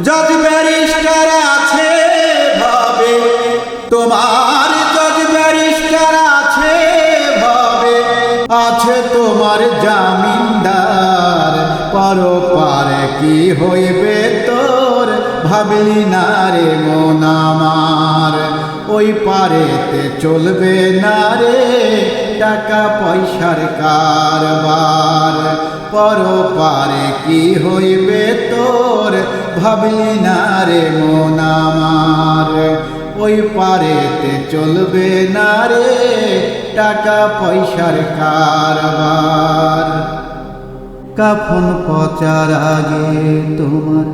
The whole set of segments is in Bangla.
জজ ব্যারিস্টার আছে ভাবে তোমার, জজ ব্যারিস্টার আছে ভাবে, আছে তোমার জামিনদার। পরপারে কি হইবে তোর ভাবলি না রে মন আমার। ওই পারেতে চলবে না রে টাকা পয়সার কারবার। পরপারে কি হইবে তোর ভাবলি না রে মন আমার। ওই পারেতে চলবে না রে টাকা পয়সার কারবার। কাফন পচার আগে তোমার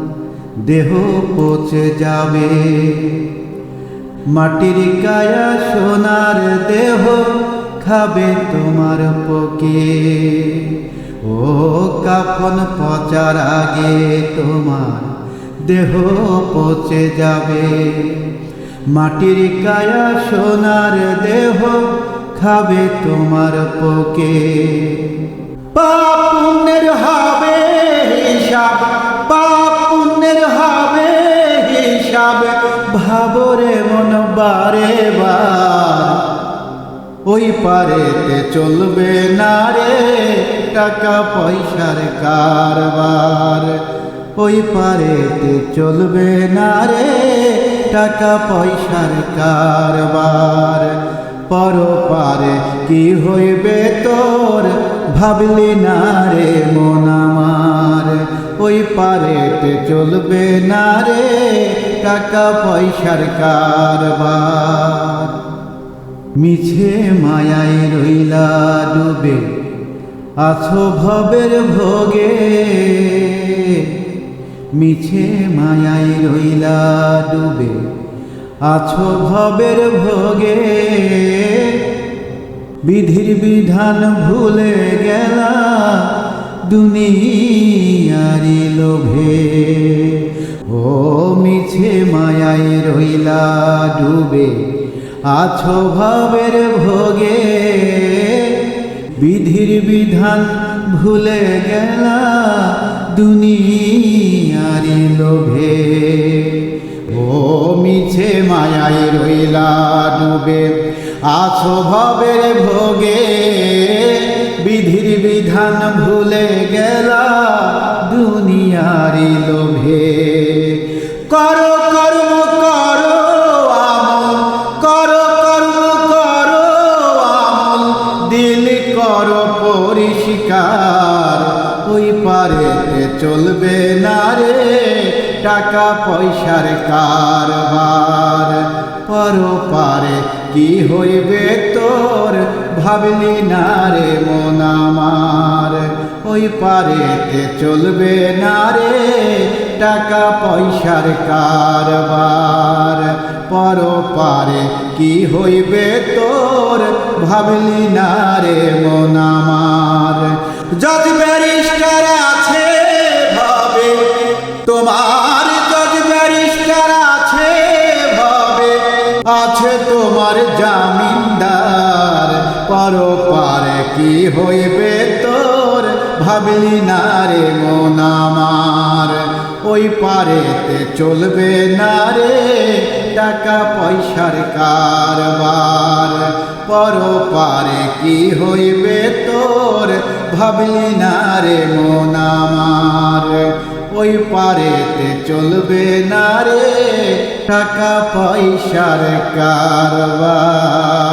দেহ পচে যাবে, মাটির কায়া সোনার দেহ খাবে তোমার পোকে। ও কাফন পচার আগে তোমার দেহ পচে যাবে, মাটির কায়া সোনার দেহ খাবে তোমার পোকে। পাপ পুণ্যের হবে হিসাব, পাপ পুণ্যের হবে হিসাব, ভাবরে মন বারে বার। ওই পারেতে চলবে না রে টাকা পয়সার কারবার। ওই পারেতে চলবে না রে টাকা পয়সার কারবার। পরপারে কি হইবে তোর ভাবলি না রে মন আমার। ওই পারেতে চলবে না রে টাকা পয়সার কারবার। মিছে মায়ায় রইলা ডুবে আছো ভবের ভোগে, মিছে মায়ায় রইলা ডুবে আছো ভবের ভোগে। বিধির বিধান ভুলে গেলা দুনিয়ারি লোভে। ও মিছে মায়ায় রইলা ডুবে আছো ভবের ভোগে, বিধির বিধান ভুলে গেলা দুনিয়ারি লোভে। ও মিছে মায়ায় রইলা ডুবে আছো ভবের ভোগে, বিধির বিধান ভুলে গেলা দুনিয়ারি লোভে। করো কর্ম করো আমল, করো কর্ম করো আমল, দিল করো পরিষ্কার। ওই পারেতে চলবে না রে টাকা পয়সার কারবার। পরপারে কি হইবে তোর ভাবলি না রে মন আমার। ওই পারেতে চলবে না রে টাকা পয়সার কারবার। পরপারে কি হইবে তোর ভাবলি না রে মন আমার। জজ ব্যারিস্টার আছে ভাবে তোমার, জজ ব্যারিস্টার আছে ভাবে, আছে তোমার জামিনদার। পরপারে কি হইবে তোর ভাবলি না রে মন আমার। ওই পারেতে চলবে না রে টাকা পয়সার কারবার। পরপারে কি হইবে তোর ভাবলি না রে মন আমার। ওই পারেতে চলবে না রে টাকা পয়সার কারবার।